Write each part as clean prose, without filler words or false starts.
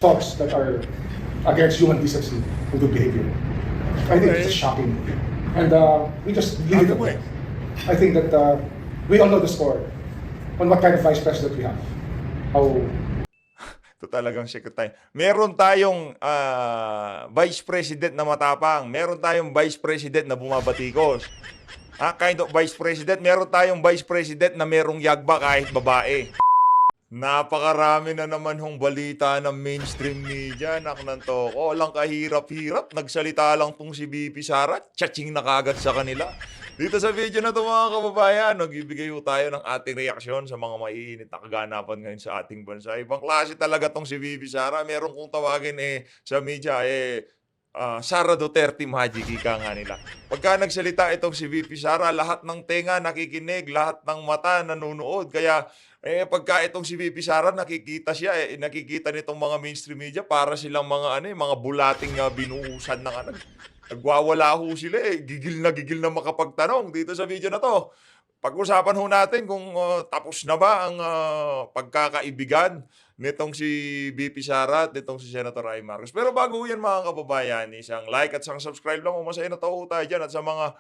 thoughts that are against human decency and good behavior. I think it's shocking. And we just leave it at that. I think that we all know the score on what kind of vice president we have. How Ito talagang secretary. Meron tayong vice president na matapang. Meron tayong vice president na bumabatikos. Kind of vice president. Meron tayong vice president na merong yagba kahit babae. Napakarami na naman hong balita ng mainstream media. Nak ng toko. Walang kahirap-hirap. Nagsalita lang tong si VP Sara. Tsatsing na kagad sa kanila. Dito sa video na ito mga kababayan, nagbibigay tayo ng ating reaksyon sa mga maiinit na kaganapan ngayon sa ating bansa. Ibang klase talaga tong si VP Sara. Meron kong tawagin sa media Sara Duterte Magic, ika nga nila. Pagka nagsalita itong si VP Sara, lahat ng tenga nakikinig, lahat ng mata nanonood. Kaya pagka itong si VP Sara nakikita siya, nakikita nitong mga mainstream media para silang mga mga bulating binuhusan ng nagwawala ho sila gigil na makapagtanong dito sa video na to. Pag-usapan ho natin kung tapos na ba ang pagkakaibigan nitong si VP Sara at nitong si Senator Amy Marcos. Pero bago yan mga kababayan, isang like at isang subscribe lang kung masaya na tayo dyan. At sa mga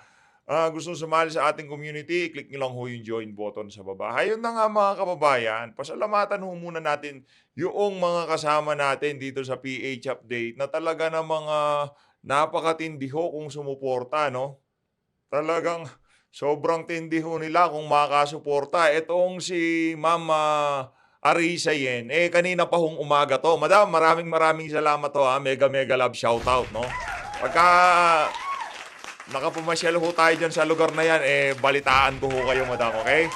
gusto sumali sa ating community, click nyo lang ho yung join button sa baba. Ayun na nga mga kababayan, pasalamatan ho muna natin yung mga kasama natin dito sa PH Update na talaga na mga napakatindi ho kung sumuporta, no? Talagang sobrang tindi ho nila kung makasuporta. Itong si Mama Arisa Yen, kanina pa hong umaga to. Madam, maraming salamat to Mega love shoutout, no? Pagka nakapamasyal ho tayo dyan sa lugar na yan, balitaan ko ho kayo, madam, okay?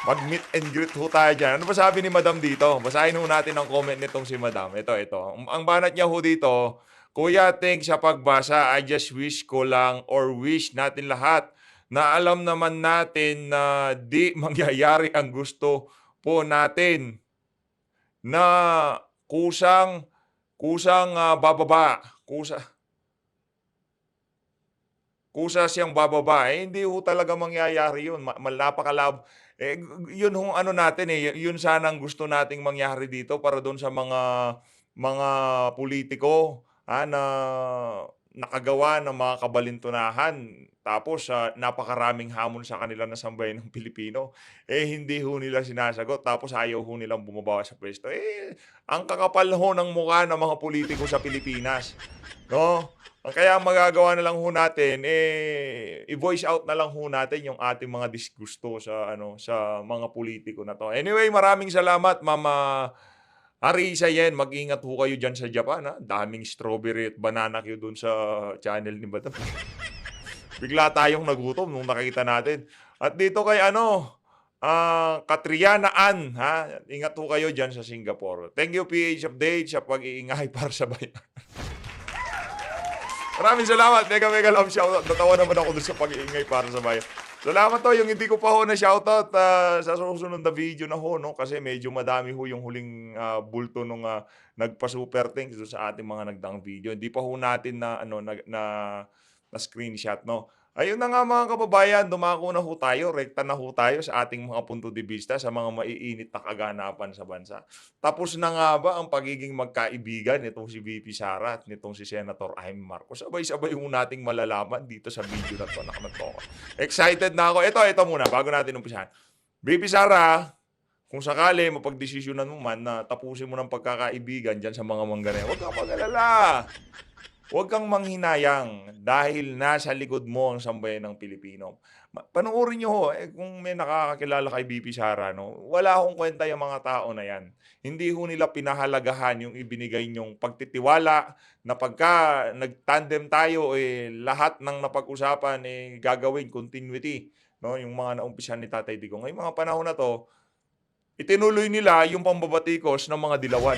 Mag-meet and greet ho tayo dyan. Ano ba sabi ni madam dito? Basahin ho natin ang comment nitong si madam. Ito. Ang banat niya ho dito, Kuya, thanks sa pagbasa. I just wish ko lang or wish natin lahat na alam naman natin na di mangyayari ang gusto po natin na kusang bababa. Kusa siyang bababa. Hindi ho talaga mangyayari yun. Napakalab. Yun hong natin yun sana ang gusto nating mangyari dito para doon sa mga politiko na nakagawa ng mga kabalintunahan tapos napakaraming hamon sa kanila na sambayan ng Pilipino, hindi ho nila sinasagot tapos ayaw ho nilang bumaba sa pwesto. Ang kakapal ho ng mukha ng mga politiko sa Pilipinas, no? Kaya magagawa na lang ho natin, i-voice out na lang ho natin yung ating mga disgusto sa sa mga politiko na to. Anyway, maraming salamat, Mama Arisa Yen, mag-ingat ho kayo dyan sa Japan, ha? Daming strawberry at banana kayo dun sa channel ni Madam. Bigla tayong nagutom nung nakita natin. At dito kay Katriana Ann, ha? Ingat ho kayo dyan sa Singapore. Thank you PH Update sa pag-iingay para sa bayan. Maraming salamat. Mega love shoutout. Natawa naman ako dun sa pag-iingay para sa bayan. Salamat to, yung hindi ko pa ho na shoutout sa susunod na video na ho, no? Kasi medyo madami ho yung huling bulto nung nagpa-super thanks doon sa ating mga nagdaang video. Hindi pa ho natin na screenshot, no? Ayun na nga mga kababayan, dumako na ho tayo, rekta na ho tayo sa ating mga punto de vista sa mga maiinit na kaganapan sa bansa. Tapos na nga ba ang pagiging magkaibigan nitong si VP Sara at nitong si Senator Amy Marcos? Sabay-sabay ho nating malalaman dito sa video na to. Excited na ako. Ito muna, bago natin umpisahan. VP Sara, kung sakali mapagdesisyonan mo man na tapusin mo ng pagkakaibigan dyan sa mga mangganay, huwag kang mag-alala. Huwag kang manghinayang dahil nasa likod mo ang sambayan ng Pilipino. Panoorin nyo ho, kung may nakakakilala kay VP Sara, no? Wala akong kwenta yung mga tao na yan. Hindi ho nila pinahalagahan yung ibinigay nyong pagtitiwala na pagka nag-tandem tayo, lahat ng napag-usapan gagawin continuity. No? Yung mga naumpisan ni Tatay Digong. Ngayong mga panahon na to, itinuloy nila yung pambabatikos ng mga dilawan.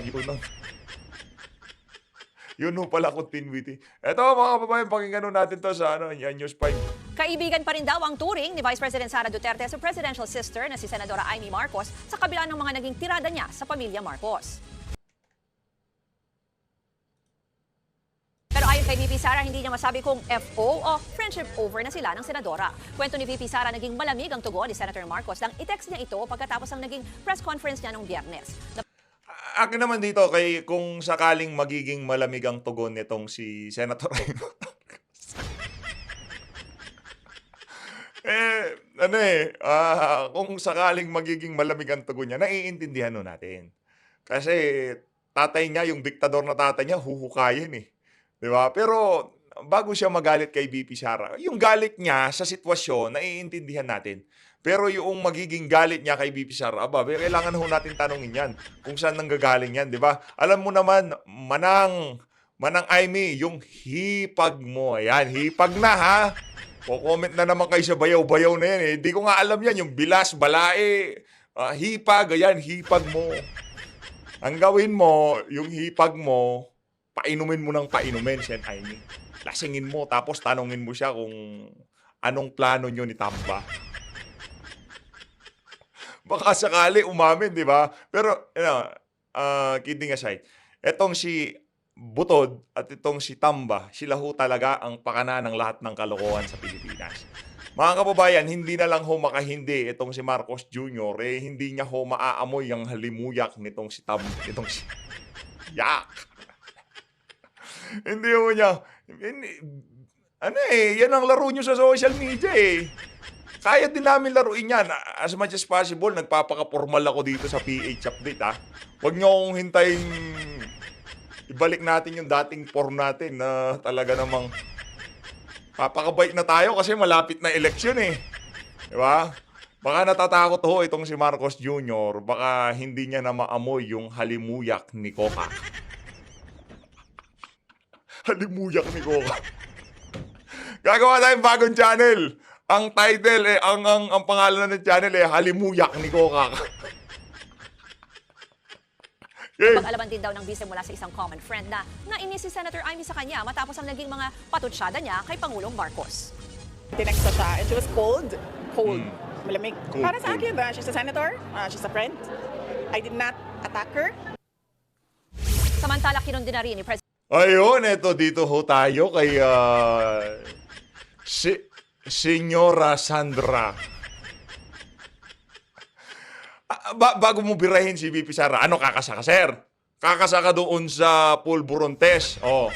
Yun ho pala continuity. Ito mga kababayan, pakinggan natin to sa News 5. Kaibigan pa rin daw ang turing ni Vice President Sara Duterte sa presidential sister na si Senadora Amy Marcos sa kabila ng mga naging tirada niya sa pamilya Marcos. Pero ayon kay VP Sara, hindi niya masabi kung FO o friendship over na sila ng senadora. Kwento ni VP Sara, naging malamig ang tugon ni Senator Marcos nang i-text niya ito pagkatapos ng naging press conference niya noong Biyernes. Akin naman dito kung sakaling magiging malamig ang tugon nitong si Senator Amy Marcos. Kung sakaling magiging malamig ang tugon niya, naiintindihan nun natin. Kasi tatay niya, yung diktador na tatay niya, huhukayin eh. 'Di ba? Pero bago siya magalit kay VP Sara, yung galit niya sa sitwasyon, naiintindihan natin. Pero yung magiging galit niya kay VP Sara, kailangan ho natin tanungin yan. Kung saan nanggagaling yan, di ba? Alam mo naman, Manang Amy, yung hipag mo, ayan, hipag na ha. Comment na naman kayo sa bayaw-bayaw na yan eh. Hindi ko nga alam yan, yung bilas, balae, hipag, ayan, hipag mo. Ang gawin mo, yung hipag mo, painumin mo ng painumin, Sen Amy. Lasingin mo, tapos tanungin mo siya kung anong plano nyo ni Tamba. Baka sakali umamin, di ba? Pero, kidding aside, etong si Butod at itong si Tamba, sila ho talaga ang pakana ng lahat ng kalokohan sa Pilipinas. Mga kababayan, hindi na lang ho makahindi itong si Marcos Jr., hindi niya ho maaamoy ang halimuyak nitong si itong si Yak. Hindi ho niya, yan ang laro niyo sa social media eh. Kaya din namin laruin yan. As much as possible, nagpapaka-formal ako dito sa PH Update ha. Huwag niyo akong hintayin ibalik natin yung dating form natin na talaga namang papakabait na tayo kasi malapit na eleksyon eh. Diba? Baka natatakot ho itong si Marcos Jr. Baka hindi niya na maamoy yung halimuyak ni Coca. Halimuyak ni Coca. Gagawa tayong bagong channel. Ang title ang pangalan ng channel Halimuyak ni Coca. Pag-alaman din daw ng bise mula sa isang common friend na nainis si Senator Amy sa kanya matapos ang naging mga patutsyada niya kay Pangulong Marcos. Tinext ko siya and she was cold. Malamig. Cold, Para sa cold. akin, she's a senator, she's a friend. I did not attack her. Samantala, kinundi na rin ni President Ayun, eto dito ho tayo kay Senyora Sandra. Bago mo birahin si VP Sara, ano kakasaka, sir? Kakasaka doon sa pulburon test. Oh.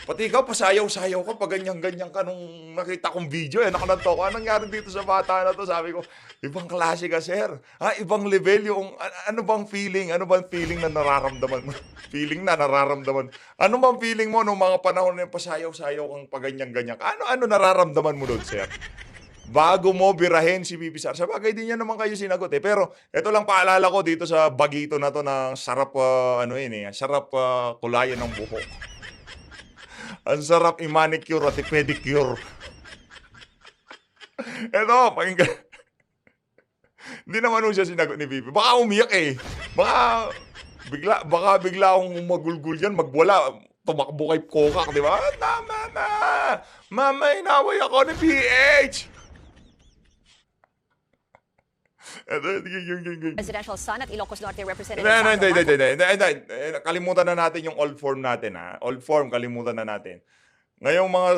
Pati ikaw, pasayaw-sayaw ka, pag ganyan-ganyan ka nung nakita kong video. Nakananto ko, anong nangyari dito sa bata na to? Sabi ko, ibang klase ka, sir. Ibang level yung, ano bang feeling? Ano bang feeling na nararamdaman mo? Feeling na nararamdaman. Ano bang feeling mo nung mga panahon na yung pasayaw-sayaw kang pag ganyan-ganyan ka? Ano nararamdaman mo doon, sir? Bago mo birahin si VP Sara. Sa bagay din niya naman kayo sinagot eh. Pero ito lang paalala ko dito sa bagito na to na sarap, sarap kulayan ng buhok. Ang sarap i-manicure at i-pedicure. Ito, pakinggan. Hindi naman siya sinagot ni VP. Baka umiyak eh. Baka bigla akong magulgul yan, magwala. Tumakbo kay Kokak, di ba? Tama na! Mama, inaway ako ni PH! Presidential Son at Ilocos Norte Representative Hindi. Kalimutan na natin yung old form natin ha. Old form, kalimutan na natin. Ngayong mga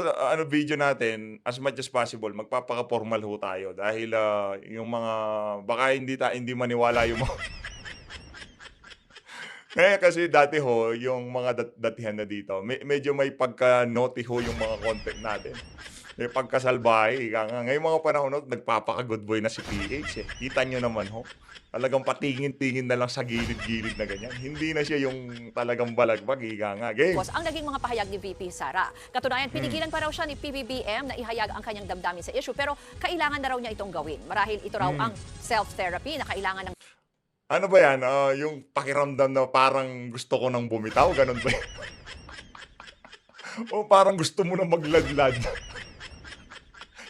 video natin, as much as possible, magpapaka-formal ho tayo dahil yung mga baka hindi maniwala yung mga kasi dati ho, yung mga datihan na dito, medyo may pagka-naughty ho yung mga content natin. May pagkasalbahe. Ngayong mga panahon na, nagpapaka-good boy na si PH eh. Kita nyo naman ho. Talagang patingin-tingin na lang sa gilid-gilid na ganyan. Hindi na siya yung talagang balagbag. Game. ang naging mga pahayag ni VP Sara. Katunayan, pinigilan pa raw siya ni PBBM na ihayag ang kanyang damdamin sa issue pero kailangan na raw niya itong gawin. Marahil ito raw ang self-therapy na kailangan ng Ano ba yan? Yung pakiramdam na parang gusto ko nang bumitaw? Ganon ba yan? O parang gusto mo na magladlad?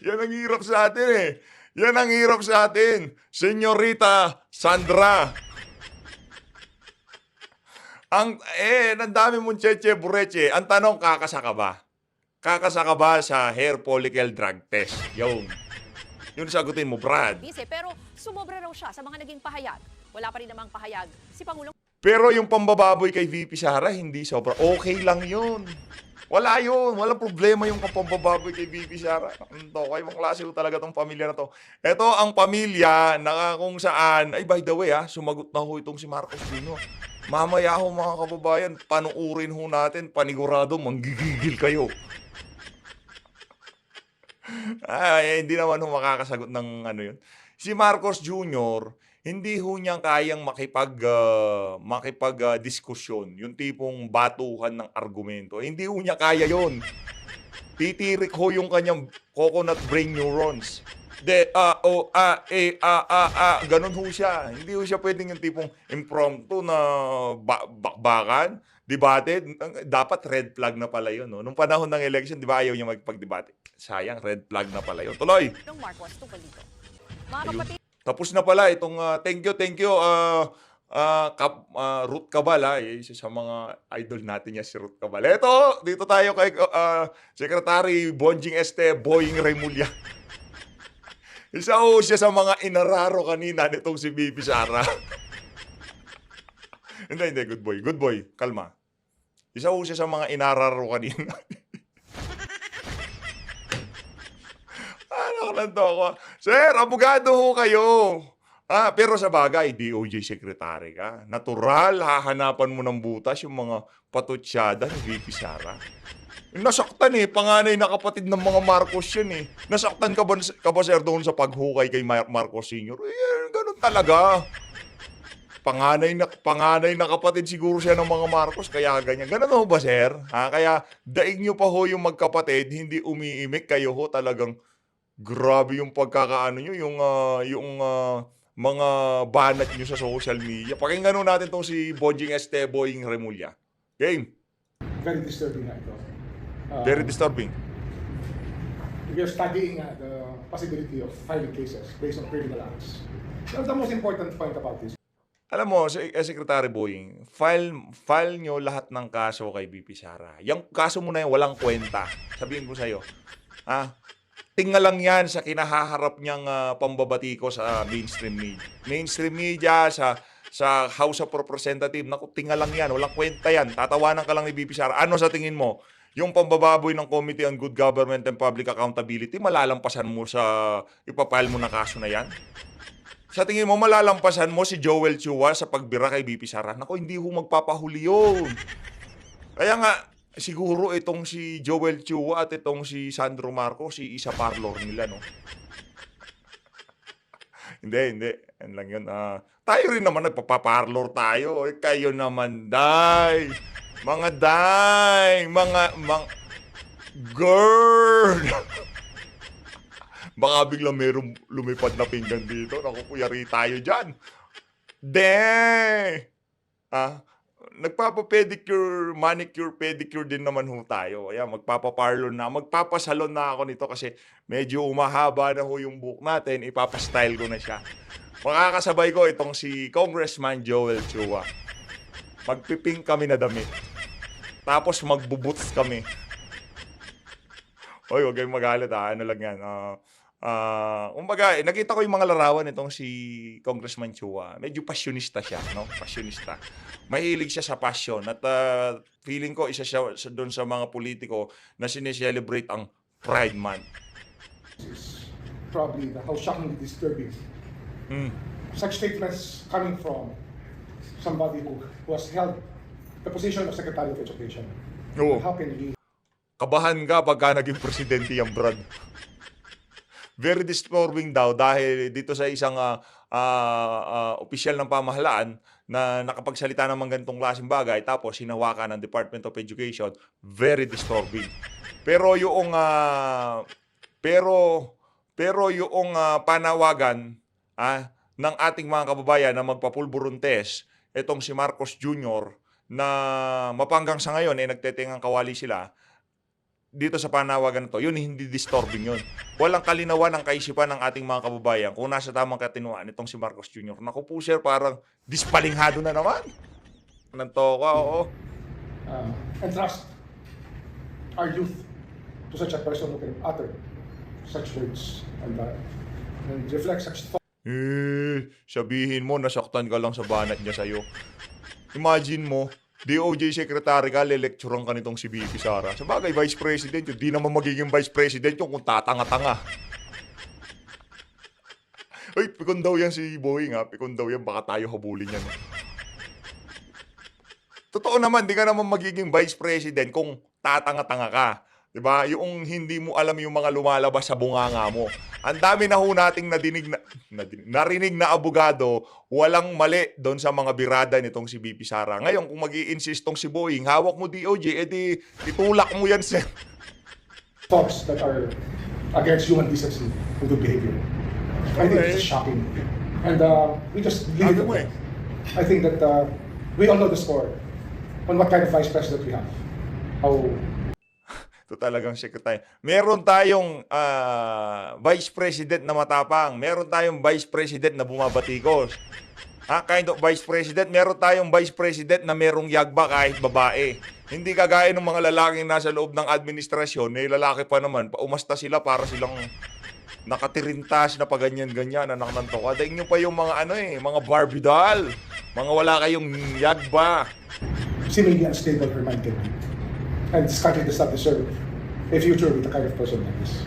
Yan ang hirap sa atin eh. Yan ang hirap sa atin. Senyorita Sandra. Nandami mong cheche bureche. Ang tanong, kakasa ka ba? Kakasa ka ba sa hair follicle drug test? Yun sagutin mo, Brad. bise pero sumobra raw siya sa mga naging pahayag. Wala pa rin namang pahayag si Pangulong Pero yung pambababoy kay VP Sara, hindi sobra. Okay lang yun. Wala yun. Walang problema yung pambababoy kay VP Sara. Okay, mga klase ko talaga tong pamilya na to. Ito ang pamilya na kung saan, by the way sumagot na ho itong si Marcos Jr. Mamaya ho mga kababayan, panuurin ho natin, panigurado, manggigigil kayo. Hindi naman ho makakasagot ng ano yun. Si Marcos Jr., hindi ho niya kayang diskusyon, yung tipong batuhan ng argumento. Hindi ho niya kaya yon. Titirik ho yung kanyang coconut brain neurons. Ganun ho siya. Hindi ho siya pwedeng yung tipong impromptu na bakbakan, debate. Dapat red flag na pala yun. No? Nung panahon ng election, di ba ayaw niya magpag-debate? Sayang, red flag na pala yun. Tuloy! Ng Marcos tungkol dito. Mga Ayun. kapatid, Tapos na pala itong thank you Ruth Cabal isa sa mga idol natin niya si Ruth Cabal. Ito, dito tayo kay Secretary Bonjing Boying Remulla. Isa ho siya sa mga inararo kanina nitong si Bibi Sara. hindi, good boy. Good boy, kalma. Isa ho siya sa mga inararo kanina. Ano lang to ako? Sir, abogado ho kayo. Pero sa bagay, DOJ secretary ka. Natural, hahanapan mo ng butas yung mga patutsyada ni VP Sara. Nasaktan panganay na kapatid ng mga Marcos yun Nasaktan ka ba sir doon sa paghukay kay Marcos Sr.? Ganun talaga. Panganay na kapatid siguro siya ng mga Marcos, kaya ganyan. Ganun ho ba sir? Kaya daig nyo pa ho yung magkapatid, hindi umiimik kayo ho talagang grabe yung pagkakaano nyo, yung mga banat nyo sa social media. Pakinggan natin tong si Bonjing Boying Remulla. Game. Very disturbing nga ito. Very disturbing. We are studying the possibility of filing cases based on criminal acts. That's the most important point about this. Alam mo, Secretary Boying, file nyo lahat ng kaso kay BP Sara. Yung kaso mo na yan, walang kwenta. Sabihin ko sa'yo. Tingnan lang yan sa kinahaharap niyang pambabati ko sa mainstream media. Mainstream media, sa House of Representatives, naku, tingnan lang yan. Walang kwenta yan. Tatawanan ka lang ni BP Sara. Ano sa tingin mo? Yung pambababoy ng Committee on Good Government and Public Accountability, malalampasan mo sa ipapile mo na kaso na yan? Sa tingin mo, malalampasan mo si Joel Chua sa pagbira kay BP Sara? Naku, hindi ho magpapahuli yun. Kaya nga, siguro itong si Joel Chua at itong si Sandro Marcos, si isa parlor nila, no? Hindi. Yan lang yun. Tayo rin naman, nagpapaparlor tayo. Kayo naman, day. Mga girl. Baka biglang merong lumipad na pinggan dito. Naku, kuyari tayo dyan. Nagpapa-pedicure, manicure, pedicure din naman ho tayo. Kaya magpapaparlor na. Magpapasalon na ako nito kasi medyo umahaba na ho yung buhok natin. Ipapastyle ko na siya. Makakasabay ko itong si Congressman Joel Chua. Magpiping kami na damit. Tapos magbubuts kami. Hoy, huwag kayong magalit Ano lang yan. Nakita ko yung mga larawan nitong si Congressman Chua. Medyo passionista siya, no? Passionista. Mahilig siya sa passion. At feeling ko, isa siya doon sa mga politiko na sineselebrate ang Pride Month. Is probably how shockingly disturbing. Such statements coming from somebody who has held the position of Secretary of Education. Oo. How can we... Kabahan ka pagka naging presidente yung Brad. Very disturbing daw dahil dito sa isang opisyal ng pamahalaan na nakapagsalita ng mga ganitong klaseng bagay tapos hinawakan ng Department of Education, very disturbing. Pero yung panawagan ng ating mga kababayan na magpapulburon test, itong si Marcos Jr. na mapanggang sa ngayon nagtetengang kawali sila, dito sa panawagan to, yun hindi disturbing yun. Walang kalinawan ng kaisipan ng ating mga kababayan kung nasa tamang katinuan itong si Marcos Jr. Naku po sir, parang dispalinghado na naman. Nantoka, oo. Entrust our youth to such a person who can utter such words and reflect such thoughts. Sabihin mo, nasaktan ka lang sa banat niya sa'yo. Imagine mo, DOJ Secretary ka, le-lecturean ka nitong si VP Sara. Sa bagay, Vice President yun. Di naman magiging Vice President yung kung tatanga-tanga. Uy, pikon daw yan si Boying Pikon daw yan, baka tayo habulin yan. totoo naman, di ka naman magiging vice president kung tatanga-tanga ka. 'Di ba? Yung hindi mo alam yung mga lumalabas sa bunganga mo. Ang dami na ho nating narinig na abogado, walang mali doon sa mga birada nitong si VP Sara. Ngayon, kung mag-i-insist tong si Boying, hawak mo DOJ, edi itulak mo yan sa... Thoughts that are against human decency and good behavior. I think it's shocking. And we just leave it at that. I think that we all know the score on what kind of vice president we have. How Ito talagang secretary. Meron tayong vice president na matapang. Meron tayong vice president na bumabatikos. Kind of vice president. Meron tayong vice president na merong yagba kahit babae. Hindi kagaya ng mga lalaking nasa loob ng administrasyon, na lalaki pa naman, umasta sila para silang nakatirintas na paganyan-ganyan, anak ng toka. Daing nyo pa yung mga mga Barbie doll. Mga wala kayong yagba. seemingly unstable her mind can be. And this country does not deserve a future with a kind of person like this.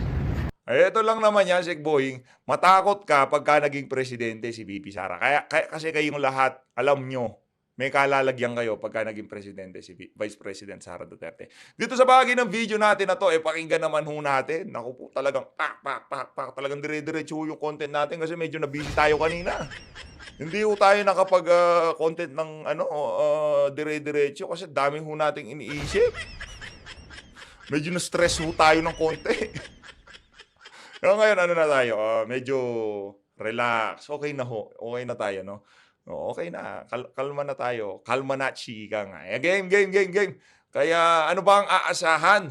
Ay, ito lang naman yan, Sek Boying. Matakot ka pagka naging presidente si VP Sara. Kasi kayong lahat, alam nyo, may kalalagyan kayo pagka naging presidente si Vice President Sara Duterte. Dito sa bahagi ng video natin na to, pakinggan naman ho natin. Naku po, talagang talagang dire-diretso yung content natin kasi medyo na-busy tayo kanina. Hindi ho tayo nakapag-content ng dire-diretso kasi dami ho nating iniisip. Medyo na-stress ho tayo ng konti. Pero ngayon, na tayo? Medyo relax. Okay na ho. Okay na tayo, no? Okay na. Kalma na tayo. Kalma na, chika nga. Game. Kaya ano ba ang aasahan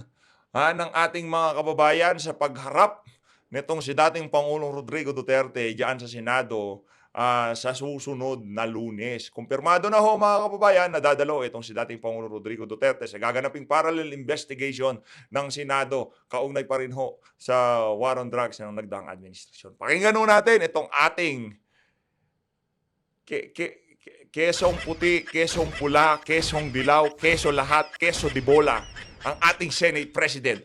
ng ating mga kababayan sa pagharap nitong si dating Pangulong Rodrigo Duterte diyan sa Senado sa susunod na Lunes? Kumpirmado na ho mga kababayan na dadalo itong si dating Pangulong Rodrigo Duterte sa gaganaping parallel investigation ng Senado. Kaugnay pa rin ho sa war on drugs ng nagdaang administrasyon. Pakinggan ho natin itong ating kesong puti, kesong pula, kesong dilaw, keso lahat, keso di bola. Ang ating Senate President,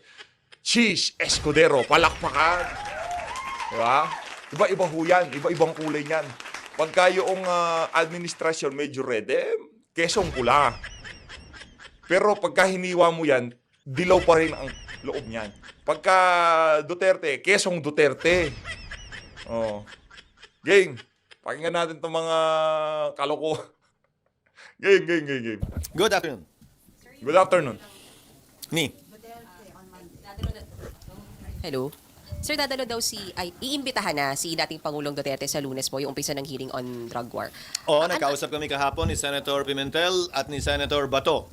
Cheese Escudero. Palakpakan. Diba? Iba-iba ho yan. Iba-ibang kulay yan. Pagka yung administrasyon medyo red, kesong pula. Pero pagka hiniwa mo yan, dilaw pa rin ang loob niyan. Pagka Duterte, kesong Duterte. Oh. Gang. Pakinggan natin itong mga kaloko. Game. Good afternoon. Good afternoon. Ni. Hello. Sir, dadalo daw iimbitahan na si dating Pangulong Duterte sa Lunes po, yung umpisa ng hearing on drug war. Oo, nagkausap kami kahapon ni Senator Pimentel at ni Senator Bato.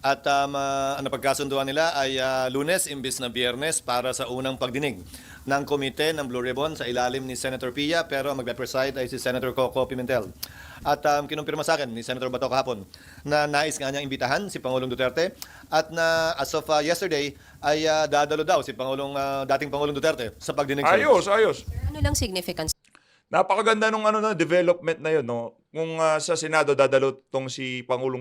At ang napagkasunduan nila ay Lunes imbis na Biyernes para sa unang pagdinig ng komite ng Blue Ribbon sa ilalim ni Senator Pia, pero ang magpe-preside ay si Senator Coco Pimentel. At kinumpirma sa akin ni Senator Bato kahapon na nais nga niyang imbitahan si Pangulong Duterte at na as of yesterday ay dadalo daw si dating Pangulong Duterte sa pagdinig sa Lunes. Ayos. Ano lang significance? Napakaganda nung development na yun, no? Kung sa Senado dadalo tong si Pangulong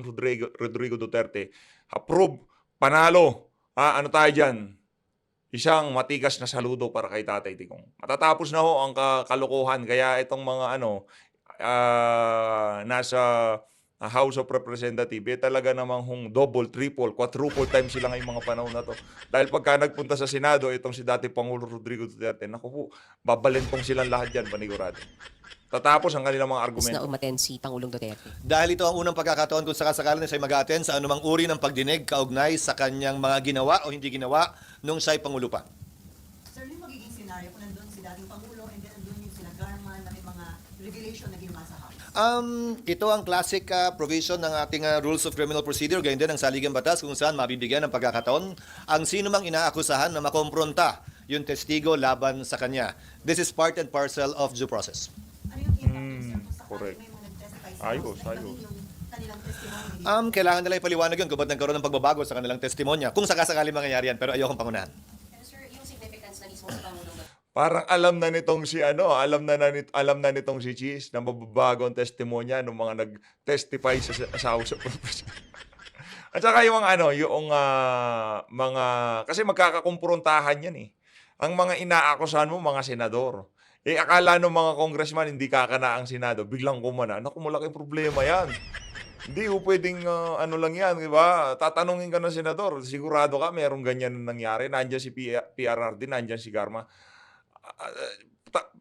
Rodrigo Duterte, approve, panalo. Ano tayo dyan? Isang matigas na saludo para kay Tatay Digong. Matatapos na ho ang kalokohan. Kaya itong mga nasa House of Representatives, talaga namang double, triple, quadruple times sila ngayong mga panahon na to. Dahil pagka nagpunta sa Senado, itong si dating Pangulo Rodrigo Duterte, naku po, babalentong silang lahat dyan, panigurado. Tatapos ang kanilang mga argumento. Na umaten si Pangulong Duterte. Dahil ito ang unang pagkakataon kung sakasakalan na siya'y mag-attend sa anumang uri ng pagdinig kaugnay sa kanyang mga ginawa o hindi ginawa nung siya'y Pangulo pa. Sir, yung magiging senaryo kung nandun si dating Pangulo and then nandun yung sila Garman na may mga regulation na ginawa sa House? Ito ang classic provision ng ating Rules of Criminal Procedure, gayon din ang saligang batas kung saan mabibigyan ng pagkakataon ang sino mang inaakusahan na makompronta yung testigo laban sa kanya. This is part and parcel of due process. Ano yung impact, sir, kung correct. may mga nag-testify sa Ayos. House na yung kanilang testimony? Kailangan nila ipaliwanag yun kung ba't nagkaroon ng pagbabago sa kanilang testimonya. Kung sakasakali mangyayari yan, pero ayokong pangunahan. Pero sir, yung significance na mismo sa Pangulong Duterte. Parang alam na nitong si alam na nitong si Cheese na mababago ang testimonya ng mga nag-testify sa House of Representatives. At saka yung mga kasi magkakakumprontahan yan eh. Ang mga inaakusahan mo mga senador. Akala ng mga congressman hindi kakana ang Senado, biglang kumana. Naku, malaking problema yan. Hindi po pwedeng ano lang yan, di ba? Tatanungin ka ng senador, sigurado ka merong ganyan na nangyari. Nandiyan si PRRD, nandiyan si Garma.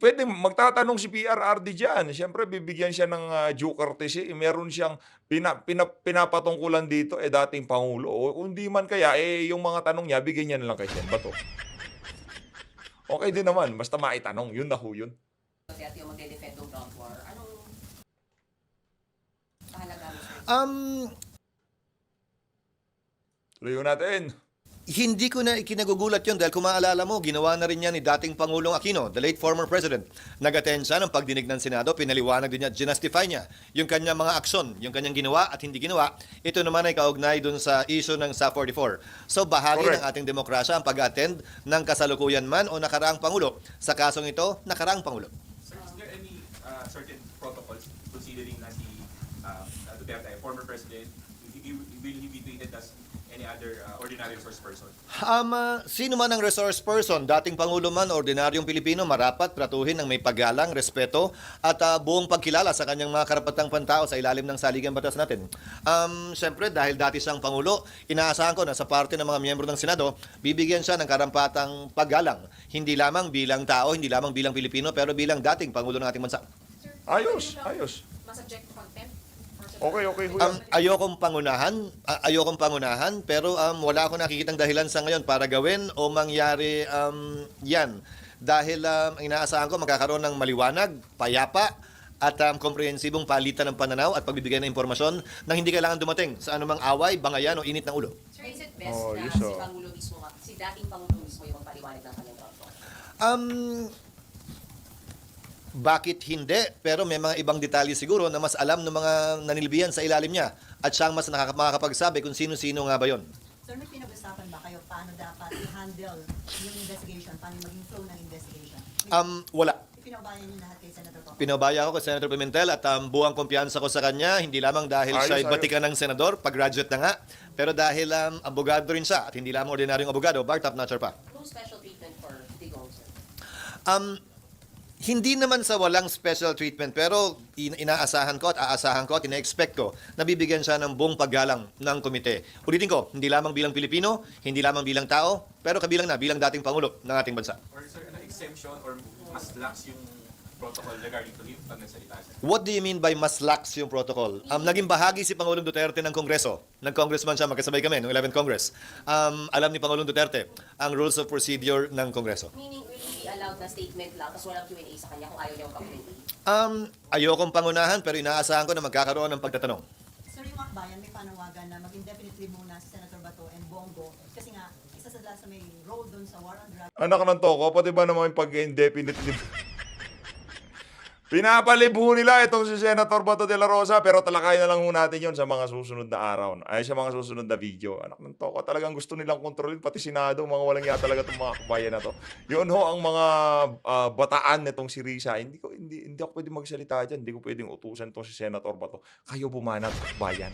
Pwede magtatanong si PRRD dyan. Siyempre, bibigyan siya ng due courtesy. Meron siyang pinapatungkulan dito, dating Pangulo. O kung di man kaya, yung mga tanong niya, bigyan niya na lang kay Sen Bato. Okay din naman, basta maitanong. Yun na ho yun. Duterte yung magde-defend ng ground war. Anong kahalaga mo, sir? Tuloy natin. Hindi ko na ikinagugulat yun dahil kung maalala mo, ginawa na rin yan ni dating Pangulong Aquino, the late former president. Nag-attend siya ng pagdinig ng Senado, pinaliwanag din niya, ginastify niya yung kanyang mga aksyon, yung kanyang ginawa at hindi ginawa. Ito naman ay kaugnay dun sa issue ng SA 44. So bahagi Correct. ng ating demokrasya ang pag-attend ng kasalukuyan man o nakaraang Pangulo. Sa kasong ito, nakaraang Pangulo. Sir, is there any certain protocols considering na si Duterte, former president, will he be treated as any other ordinary resource person? Sino man ang resource person, dating Pangulo man, ordinaryong Pilipino, marapat tratuhin ng may paggalang, respeto, at buong pagkilala sa kanyang mga karapatang pantao sa ilalim ng saligang batas natin. Siyempre, dahil dati siyang Pangulo, inaasahan ko na sa parte ng mga miyembro ng Senado, bibigyan siya ng karampatang paggalang. Hindi lamang bilang tao, hindi lamang bilang Pilipino, pero bilang dating Pangulo ng ating bansa. Ayos. Masubject to contempt? Okay ho yan. Ayokong pangunahan, pero wala akong nakikitang dahilan sa ngayon para gawin o mangyari yan. Dahil ang inaasahan ko magkakaroon ng maliwanag, payapa, at komprehensibong palitan ng pananaw at pagbibigay ng impormasyon na hindi kailangan dumating sa anumang away, bangayan o init ng ulo. Sir, is it best Oh, na yes, si oh. Pangulo mismo, si dating Pangulo mismo yung paliwanag ng kanyang ground war? Bakit hindi? Pero may mga ibang detalye siguro na mas alam ng mga nanilbihan sa ilalim niya at siyang mas makakapagsabi kung sino-sino nga ba yon. Sir, may pinag-usapan ba kayo paano dapat i-handle yung investigation, paano yung maging flow ng investigation? Wala. Ipinabayan niyo lahat kay Senator Coco. Pinabaya ko kay Senator Pimentel at buwang kumpiyansa ko sa kanya, hindi lamang dahil Ayos, siya ay ayos. batikan ng senador, pag-graduate na nga, pero dahil abogado rin siya at hindi lamang ordinaryong abogado, bar top notcher pa. No special treatment for Digong, sir? Hindi naman sa walang special treatment, pero inaasahan ko at aasahan ko at ina-expect ko na bibigyan siya ng buong paggalang ng komite. Ulitin ko, hindi lamang bilang Pilipino, hindi lamang bilang tao, pero kabilang na bilang dating Pangulo ng ating bansa. Or sir, ano exemption or mas lax yung protocol regarding to him pag nagsalita siya? What do you mean by mas lax yung protocol? Naging bahagi si Pangulong Duterte ng Kongreso. Nag-congressman siya, magkasabay kami noong 11th Congress. Alam ni Pangulong Duterte ang rules of procedure ng Kongreso. Meaning, will he be allowed na statement lang, tapos walang Q&A sa kanya kung ayaw niya magpa-Q&A? Ayokong pangunahan, pero inaasahan ko na magkakaroon ng pagtatanong. Sir, yung akbayan, may panawagan na mag-indefinitely muna si Senator Bato and Bongo kasi nga, isa sa lahat na may role doon sa war on drugs. Anak ng toko, pati ba naman yung pag-indefinitely? Pinapalibho nila itong si Senator Bato de la Rosa, pero talakayin na lang ho natin yun sa mga susunod na araw. Ay, sa mga susunod na video. Anak ng toko, talagang gusto nilang kontrolin, pati Senado, mga walang iya talaga itong mga kabayan na to. Yun ho ang mga bataan nitong si Risa. Hindi ako pwedeng magsalita dyan. Hindi ko pwedeng utusan itong si Senator Bato. Kayo bumanat, kabayan.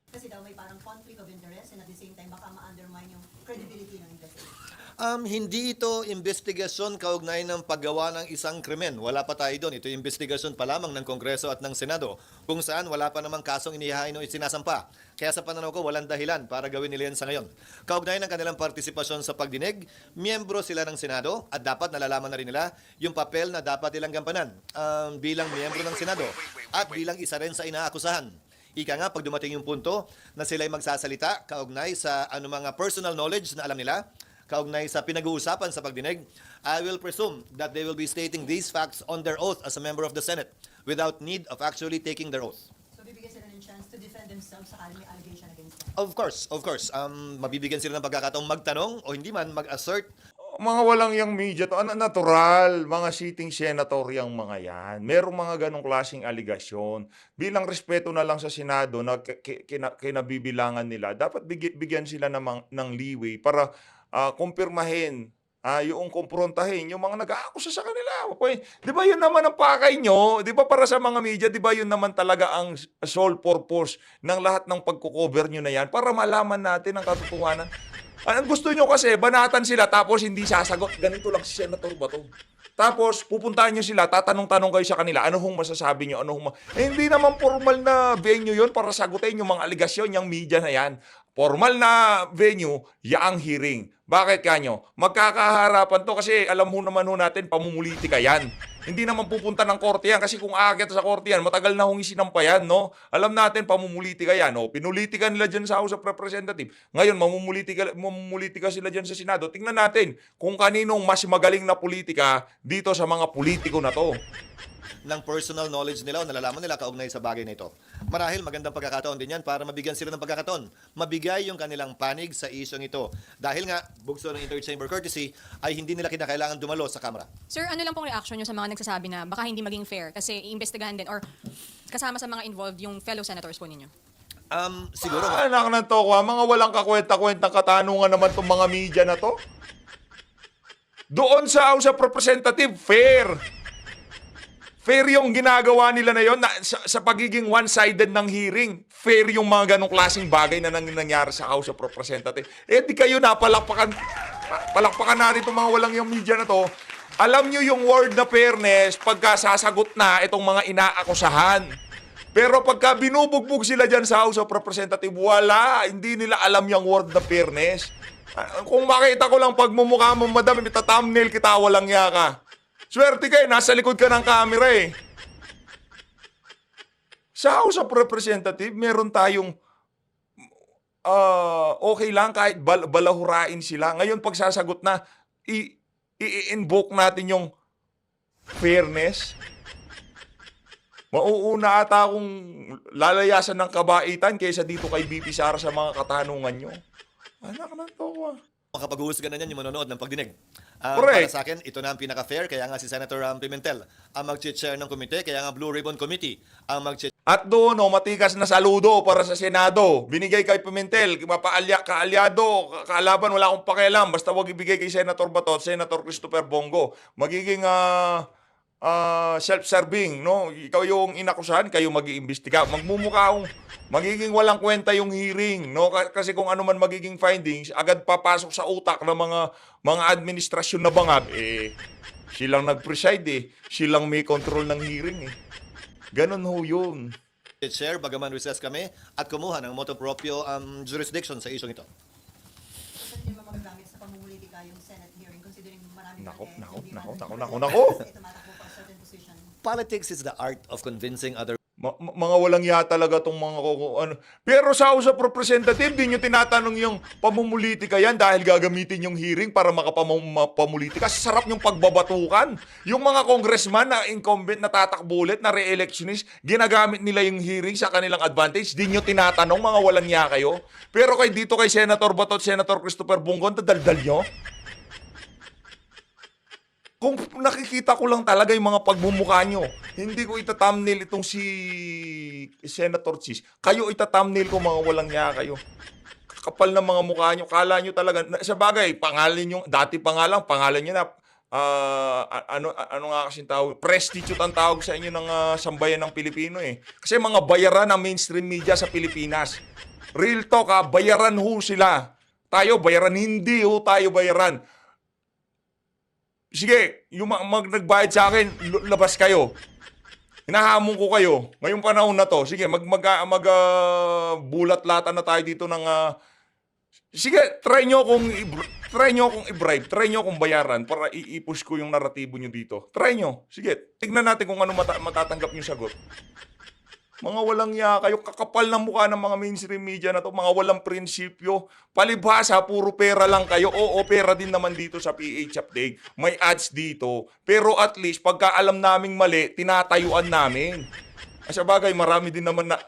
Kasi daw may parang conflict of interest and at the same time baka ma-undermine yung credibility ng investigation. Hindi ito investigasyon kaugnay ng paggawa ng isang krimen. Wala pa tayo doon. Ito investigasyon pa lamang ng Kongreso at ng Senado kung saan wala pa namang kasong inihain o isinasampa. Kaya sa pananaw ko, walang dahilan para gawin nila yan sa ngayon. Kaugnay ng kanilang partisipasyon sa pagdinig, miyembro sila ng Senado at dapat nalalaman na rin nila yung papel na dapat nilang gampanan bilang miyembro ng Senado at bilang isa rin sa inaakusahan. Ika nga, pag dumating yung punto na sila ay magsasalita kaugnay sa mga personal knowledge na alam nila, kaugnay sa pinag-uusapan sa pagdinig, I will presume that they will be stating these facts on their oath as a member of the Senate without need of actually taking their oath. So bibigyan sila ng chance to defend themselves sa may allegation against them. Of course. Mabibigyan sila ng pagkakataong magtanong o hindi man mag-assert. Mga walang yang media to, natural, mga sitting senator yang mga yan. Merong mga ganong klaseng aligasyon. Bilang respeto na lang sa Senado na kinabibilangan nila, dapat bigyan sila ng leeway para kumpirmahin, yung kumprontahin, yung mga nag-aakusa sa kanila. Okay. Di ba yun naman ang pakay nyo? Di ba para sa mga media, di ba yun naman talaga ang sole purpose ng lahat ng pagkukover nyo na yan para malaman natin ang katotohanan? Ang gusto nyo kasi, banatan sila tapos hindi sasagot. Ganito lang si Senator Bato. Tapos, pupuntahan nyo sila, tatanong-tanong kayo sa kanila, ano hong masasabi nyo, hindi naman formal na venue yon para sagutin yung mga aligasyon, yung media na yan. Formal na venue, yaang hearing. Bakit kanyo? Magkakaharapan to kasi alam mo naman natin, pamumulitika yan. Hindi naman pupunta ng korte yan kasi kung aakyat sa korte yan, matagal na hong isinampayan, no? Alam natin, pamumulitika yan, no? Pinulitika nila dyan sa House of Representatives. Ngayon, mamumulitika sila dyan sa Senado. Tingnan natin kung kaninong mas magaling na politika dito sa mga politiko na to. Ng personal knowledge nila o nalalaman nila kaugnay sa bagay na ito. Marahil magandang pagkakataon din yan para mabigyan sila ng pagkakataon. Mabigay yung kanilang panig sa isyong ito. Dahil nga, bugso ng inter-chamber courtesy ay hindi nila kinakailangan dumalo sa Kamara. Sir, ano lang pong reaction nyo sa mga nagsasabi na baka hindi maging fair kasi iimbestigahan din or kasama sa mga involved yung fellow senators po ninyo? Siguro. Anak na to, mga walang kakwenta-kwentang katanungan naman itong mga media na to. Doon sa House of Representatives, fair. Fair yung ginagawa nila na yon sa pagiging one-sided ng hearing. Fair yung mga ganong klaseng bagay na nangyari sa House of Representatives. Di kayo palakpakan natin itong mga walang yung media na to. Alam nyo yung word na fairness pagka sasagot na itong mga inaakusahan. Pero pagka binubugbog sila dyan sa House of Representatives, wala. Hindi nila alam yung word na fairness. Kung makita ko lang pagmumukha mo, madam, ita-thumbnail kita, walang yaka. Swerte kayo, nasa likod ka ng camera eh. Sa House of Representatives, meron tayong okay lang kahit balahurain sila. Ngayon, pag sasagot na, i-invoke natin yung fairness. Mauuna ata akong lalayasan ng kabaitan kaysa dito kay BP Sara sa mga katanungan nyo. Anak na to. Makapag-uhusga na yan yung manonood ng pagdinig. Correct. Para sa akin, ito na ang pinaka-fair. Kaya nga si Senator Pimentel ang mag-chair ng komite. Kaya nga Blue Ribbon Committee ang mag-chair. At doon, matikas na saludo para sa Senado. Binigay kay Pimentel, kaalyado, kaalaban, wala akong pakialam. Basta wag ibigay kay Senator Bato at Senator Christopher Bongo. Magiging self-serving, no? Ikaw yung inakusahan, kayo mag-iimbestiga. Magmumukha akong magiging walang kwenta yung hearing, no? Kasi kung ano man magiging findings, agad papasok sa utak ng mga administrasyon na bangag, silang nag-preside silang may control ng hearing Ganon ho yun. Chair, bagaman recess kami at kumuha ng motu proprio jurisdiction sa isyong ito. Hindi ba magagamit sa pamumulitika yung Senate hearing considering maraming Nako. Kasi tumatakbo pa sa certain position. Politics is the art of convincing other. Mga walang ya talaga tong mga ano. Pero sa House of Representatives, di nyo tinatanong yung pamumulitika yan dahil gagamitin yung hearing para makapamulitika. Sarap yung pagbabatukan. Yung mga congressman na incumbent na tatakbo ulit, na re-electionist, ginagamit nila yung hearing sa kanilang advantage. Di nyo tinatanong, mga walang ya kayo. Pero dito kay Senator Bato at Senator Christopher Bongo, daldal nyo. Kung nakikita ko lang talaga yung mga pagmumukha nyo, hindi ko ita-thumbnail itong si Senator Chis. Kayo ita-thumbnail ko, mga walang niya kayo. Kakapal na mga mukha nyo. Kala nyo talaga, sa bagay, pangalan nyo, dati pangalan nyo na, ano nga kasing tawag, prostitute ang tawag sa inyo ng sambayan ng Pilipino Kasi mga bayaran ng mainstream media sa Pilipinas. Real talk bayaran ho sila. Tayo bayaran, hindi ho tayo bayaran. Sige, yung nagbayad sa akin, labas kayo. Hinahamon ko kayo. Ngayong panahon na to, sige, bulat-latan na tayo dito ng... sige, try nyo akong i-bribe, try nyo akong bayaran para i-push ko yung naratibo nyo dito. Try nyo. Sige, tignan natin kung ano matatanggap nyo sagot. Mga walang ya kayo, kakapal ng mukha ng mga mainstream media na to, mga walang prinsipyo. Palibhasa, puro pera lang kayo. Oo, pera din naman dito sa PH Update. May ads dito. Pero at least, pagka alam naming mali, tinatayuan namin. Sa bagay, marami din naman na...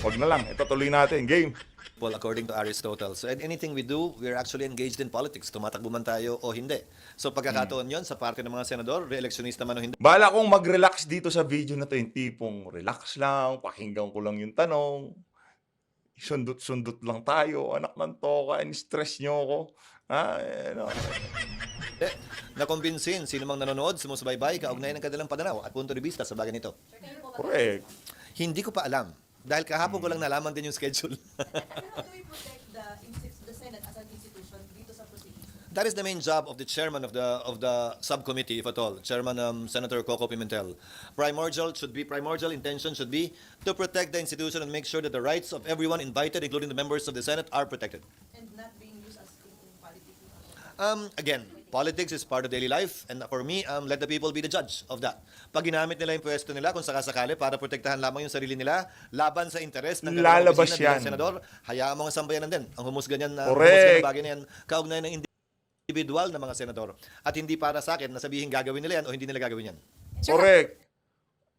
Wag na lang, ito tuloy natin. Game. According to Aristotle. So anything we do, we're actually engaged in politics. Tumatakbo man tayo o hindi. So pagkakataon yon sa parte ng mga senador, re-electionista man o hindi. Bala kong mag-relax dito sa video na to, yung tipong relax lang, pakinggan ko lang yung tanong, sundot-sundot lang tayo, anak ng toka, stress nyo ako. Nakumbinsin, sino mang nanonood, sumusubaybay, kaugnay ng kanilang pananaw at punto de vista sa bagay nito. Correct. Hindi ko pa alam. Dahil kahapon ko lang nalaman din yung schedule. How do we protect the Senate as an institution dito sa proceedings? That is the main job of the chairman of the subcommittee, if at all, Chairman Senator Coco Pimentel. Primordial intention should be to protect the institution and make sure that the rights of everyone invited, including the members of the Senate, are protected. And not being used as in politics. Again, politics is part of daily life, and for me, let the people be the judge of that. Pag ginamit nila yung pwesto nila, kung sakasakali, para protektahan lamang yung sarili nila, laban sa interes ng kanilang Lalabas opisina yan. bilang senador, hayaan mo ang sambayanan din. Ang humusga niyan, Correct. humusga ng bagay na yan, kaugnay ng individual na mga senador. At hindi para sa akin na sabihin gagawin nila yan o hindi nila gagawin yan. Correct.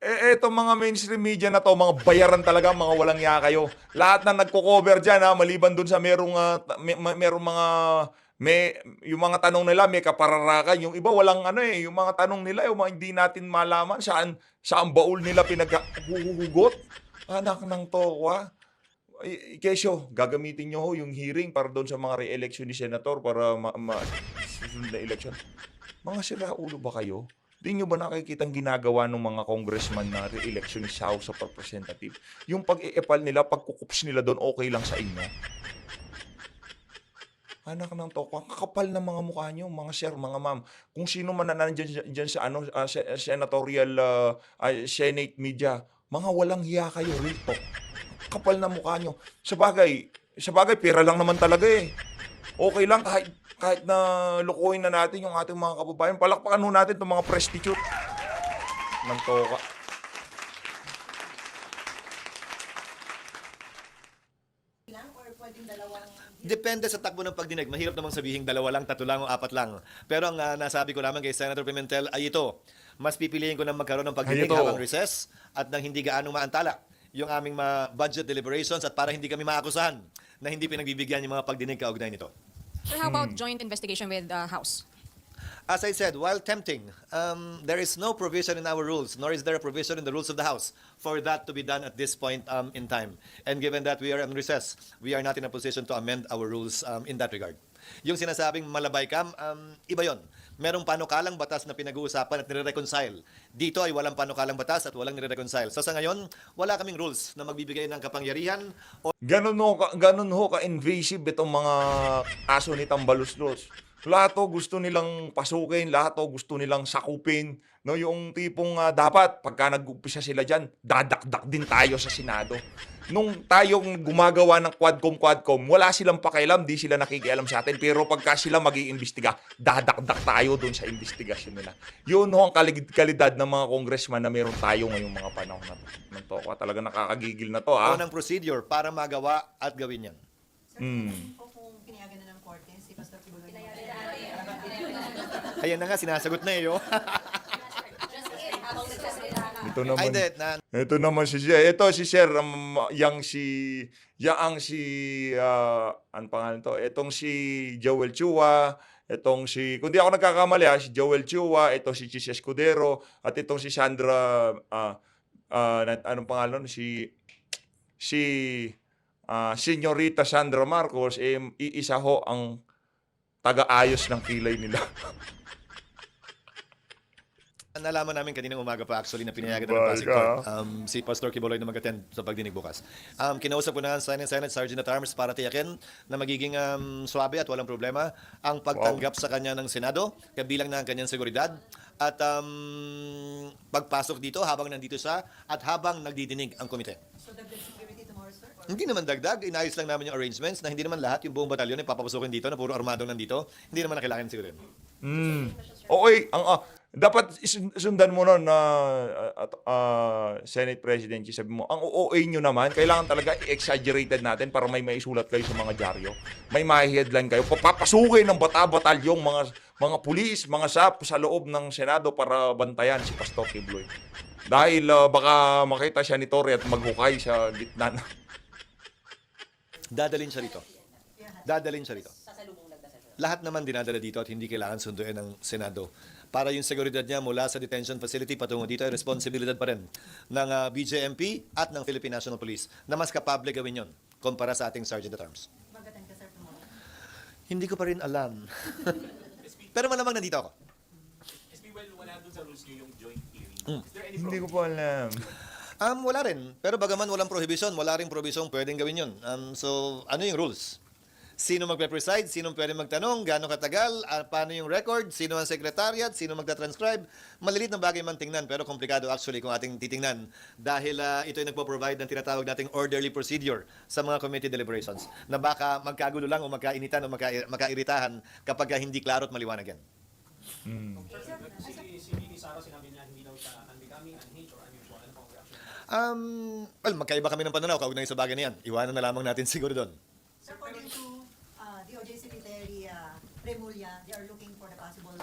Eto mga mainstream media na to, mga bayaran talaga, mga walang ya kayo. Lahat na nagko-cover dyan, maliban dun sa merong yung mga tanong nila may kapararakan, yung iba walang yung mga tanong nila, yung mga hindi natin malaman saan baul nila pinaghuhugot. Anak ng tokwa. Kesyo, gagamitin nyo ho yung hearing para doon sa mga re-election ni Senator para susunod na election. Mga siraulo ba kayo? Di nyo ba nakikitang ginagawa ng mga congressman na re-election ni House of Representative? Yung pag-iepal nila, pagkukups nila doon, okay lang sa inyo. Anak ng toko, ang kakapal ng mga mukha nyo, mga sir, mga ma'am. Kung sino man na nandyan sa senatorial Senate media, mga walang hiya kayo rito. Kapal na mukha nyo. Sa bagay, pera lang naman talaga eh. Okay lang kahit na lukuhin na natin yung ating mga kababayan. Palakpakan ho natin itong mga prostitute ng toka. Or pwedeng dalawang Depende sa takbo ng pagdinig. Mahirap namang sabihin 2 lang, 3 lang o 4 lang. Pero ang nasabi ko lamang kay Senator Pimentel ay ito. Mas pipiliin ko na magkaroon ng pagdinig habang recess at nang hindi gaanong maantala yung aming budget deliberations at para hindi kami maakusahan na hindi pinagbibigyan yung mga pagdinig kaugnay nito. Sir, how about joint investigation with House? As I said, while tempting, there is no provision in our rules, nor is there a provision in the rules of the House for that to be done at this point in time. And given that we are on recess, we are not in a position to amend our rules in that regard. Yung sinasabing malabay kam, iba yon. Merong panukalang batas na pinag-uusapan at nire-reconcile. Dito ay walang panukalang batas at walang nire-reconcile. So sa ngayon, wala kaming rules na magbibigay ng kapangyarihan o Ganun ho ka-invasive itong mga aso ni Tambaluslos. Lahat to gusto nilang pasukin, lahat to gusto nilang sakupin. No, yung tipong dapat pagka nag-umpisa sila diyan, dadakdak din tayo sa Senado. Nung tayong gumagawa ng quadcom, wala silang pakialam, di sila nakikialam sa atin. Pero pagka sila mag-iimbestiga, dadakdak tayo doon sa investigasyon nila. Yun ho ang kalidad ng mga congressman na meron tayo ngayong mga panahon na to. Talaga nakakagigil na to, ng procedure para magawa at gawin yan. o kung pinayagan na ng korte si Pastor Kibuloy. Ayan na nga, sinasagot na eh. Ito naman si Sir. Ito si Sir, yang si ano pangalan to? Itong si Joel Chua, itong si, kung di ako nagkakamali si Joel Chua, itong si Chis Escudero, at itong si Sandra, anong pangalan? Si Senyorita Sandra Marcos, iisa ho ang taga-ayos ng kilay nila. Nalaman namin kaninang umaga pa actually na pinayagan na ng Pasig Court si Pastor Kibuloy na mag-attend sa pagdinig bukas. Kinausap ko na ang Senate Sergeant at Arms para tiyakin na magiging swabe at walang problema ang pagtanggap sa kanya ng Senado, kabilang na ang kanyang seguridad at pagpasok dito habang nandito siya at habang nagdidinig ang komite. So dagdag security tomorrow, sir? Hindi naman dagdag, inayos lang namin yung arrangements na hindi naman lahat yung buong batalyon ay papapasukin dito na puro armadong nandito. Hindi naman na kailangan siguro. Okay, dapat sundan mo nun na Senate President, sabi mo, ang OA nyo naman, kailangan talaga i-exaggerated natin para may maisulat kayo sa mga dyaryo. May headline kayo. Papapasukin ng batalyong mga pulis, mga SAP sa loob ng Senado para bantayan si Pastor Kibuloy. Dahil baka makita siya ni Torre at maghukay sa gitna na. Dadalhin siya rito. Lahat naman dinadala dito at hindi kailangan sunduin ng Senado. Para yung seguridad niya mula sa detention facility patungo dito ay responsibilidad pa rin ng BJMP at ng Philippine National Police na mas kapable gawin yon kumpara sa ating Sergeant at Arms. Mag-attend ka, sir, tomorrow? Hindi ko pa rin alam. Pero malamang nandito ako. SB, well, wala dun sa rules nyo yung joint hearing. Is there any Hindi ko po alam. Wala rin. Pero bagaman walang prohibition, wala rin provision pwedeng gawin yun. So, ano yung rules? Sino magpe-preside, sino pwede magtanong, gaano katagal, paano yung record, sino ang secretariat, sino magta-transcribe. Malilit na bagay man tingnan, pero komplikado actually kung ating titingnan dahil ito ay nagpo-provide ng tinatawag nating orderly procedure sa mga committee deliberations na baka magkagulo lang o magkainitan o magkairitahan kapag hindi klaro at maliwanag yan. Well, magkaiba kami ng pananaw kaugnay sa bagay na yan. Iwanan na lamang natin siguro doon. Sir, according to DOJ Secretary Remulla, they are looking for the possible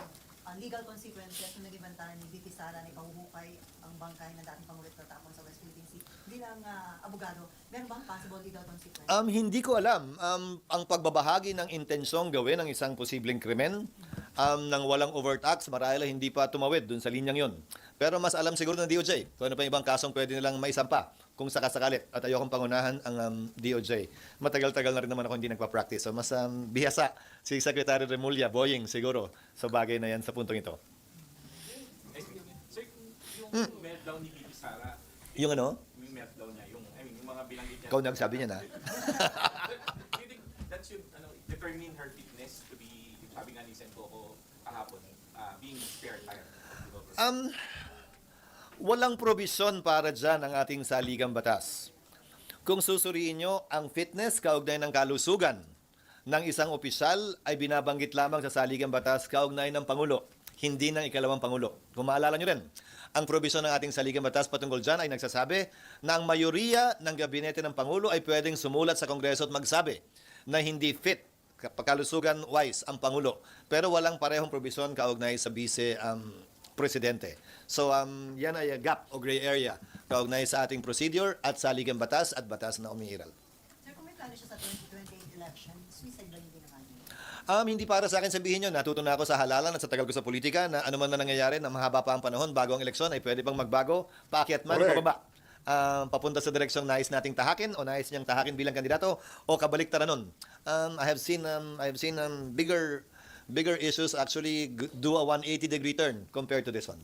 legal consequences na naging banta ni VP Sara na ipahuhukay ang bangkay ng dating Pangulo at tatapon sa West Philippine Sea. Bilang abogado, meron bang possible legal consequences? Hindi ko alam. Ang pagbabahagi ng intensyong gawin ng isang posibleng krimen nang walang overt acts, marahil hindi pa tumawid dun sa linyang yon. Pero mas alam siguro ng DOJ kung ano pa yung ibang kasong pwede nilang maisampa kung sakasakalit. At ayokong pangunahan ang DOJ. Matagal-tagal na rin naman ako hindi nagpa-practice. So mas bihasa si Secretary Remulla, Boying siguro sa bagay na yan sa puntong ito. Sir, yung meltdown ni VP Sara, Yung ano? yung meltdown niya, yung mga binanggit niya. Ikaw nagsabi niya na. Do you think that should determine her fitness to be, sabi nga ni Sen Coco kahapon, being spared by her? Walang probisyon para dyan ang ating saligang batas. Kung susuriin nyo, ang fitness kaugnay ng kalusugan ng isang opisyal ay binabanggit lamang sa saligang batas kaugnay ng Pangulo, hindi ng ikalawang Pangulo. Kung maalala nyo rin, ang probisyon ng ating saligang batas patungkol dyan ay nagsasabi na ang mayoriya ng gabinete ng Pangulo ay pwedeng sumulat sa Kongreso at magsabi na hindi fit kalusugan-wise ang Pangulo. Pero walang parehong probisyon kaugnay sa Vice Presidente. So, yan ay a gap o gray area kaugnay sa ating procedure at saligang batas at batas na umiiral. Sir, kung may plano siya sa 2028 election, suicide ba hindi naman? Hindi para sa akin sabihin yun. Natuto na ako sa halalan at sa tagal ko sa politika na ano man na nangyayari na mahaba pa ang panahon bago ang eleksyon ay pwede pang magbago, paakyat man o Correct. pababa. Papunta sa direksyong nais nating tahakin o nais niyang tahakin bilang kandidato o kabaliktaran nun. I have seen bigger issues actually do a 180-degree turn compared to this one.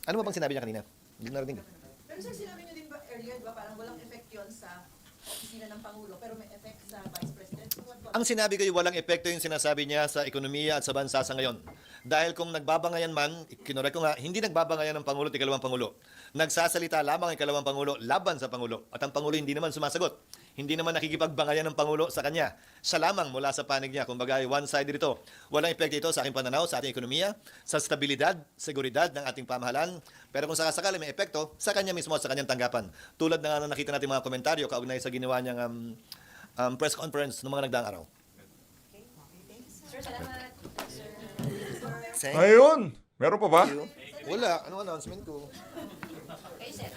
Ano ba bang sinabi niya kanina? Hindi narinig. Pero sir, sinabi niyo din ba earlier, ba parang walang effect yun sa opisina ng Pangulo, pero may effect sa Vice President? Ang sinabi ko yung walang epekto yung sinasabi niya sa ekonomiya at sa bansa sa ngayon. Dahil kung nagbabangayan man, kinorek ko nga, hindi nagbabangayan ng Pangulo at ikalawang Pangulo. Nagsasalita lamang ang ikalawang Pangulo laban sa Pangulo. At ang Pangulo hindi naman sumasagot. Hindi naman nakikipagbangayan ng Pangulo sa kanya. Siya lamang mula sa panig niya. Kumbaga, one-sided ito. Walang epekto ito sa aking pananaw, sa ating ekonomiya, sa stabilidad, seguridad ng ating pamahalaan. Pero kung sakasakali may epekto, sa kanya mismo at sa kanyang tanggapan. Tulad na nga na nakita natin mga komentaryo kaugnay sa ginawa niyang press conference ng mga nagdaang araw. Sir, salamat. Ayun! Meron pa ba? Wala. Anong announcement ko? Okay, sir.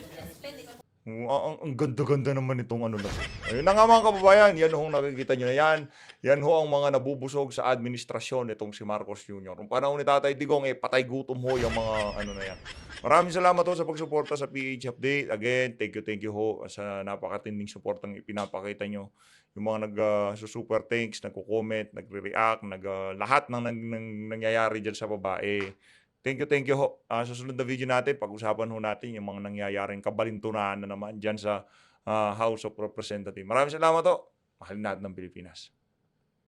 Ang ganda-ganda naman itong ano na to. Ayun na nga mga kababayan, yan ho nakikita nyo na yan. Yan ho ang mga nabubusog sa administrasyon itong si Marcos Jr. Kung panahon ni Tatay Digong, patay gutom ho yung mga ano na yan. Maraming salamat ho sa pagsuporta sa PH Update. Again, thank you ho sa napakatinding suportang ipinapakita nyo. Yung mga nag-super thanks, nagko-comment, nagre-react, lahat ng nangyayari dyan sa babae. Thank you ho. Sa susunod na video natin, pag-usapan ho natin yung mga nangyayaring kabalintunaan na naman dyan sa House of Representatives. Maraming salamat ho. Mahalin natin ng Pilipinas.